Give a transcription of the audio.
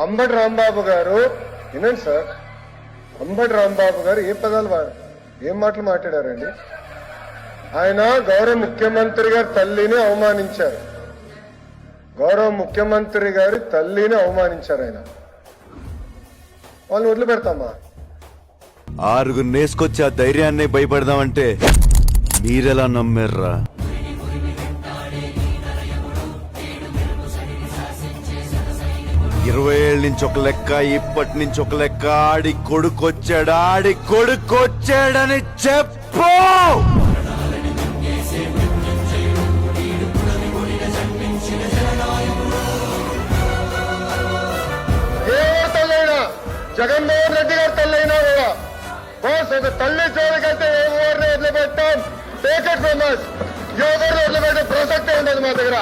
అంబటి రాంబాబు గారు వినండి సార్, అంబటి రాంబాబు గారు ఏ పదాలు ఏం మాటలు మాట్లాడారండి? ఆయన గౌరవ ముఖ్యమంత్రి గారి తల్లిని అవమానించారు. గౌరవ ముఖ్యమంత్రి గారి తల్లిని అవమానించారు. ఆయన వాళ్ళని వదిలిపెడతామా? ఆరుగురు నేసుకొచ్చి ఆ ధైర్యాన్ని భయపడదామంటే మీరెలా నమ్మారా? 20 ఏళ్ళ నుంచి ఒక లెక్క, ఇప్పటి నుంచి ఒక లెక్క. ఆడి కొడుకొచ్చాడని చెప్పు. జగన్మోహన్ రెడ్డి గారు తల్లైనా కూడా తల్లి జోలికైతే ఎవరిని వదిలిపెట్టాం. Take it from us. ఎవరిని వదిలిపెట్టే ప్రసక్తే ఉండదు మా దగ్గర.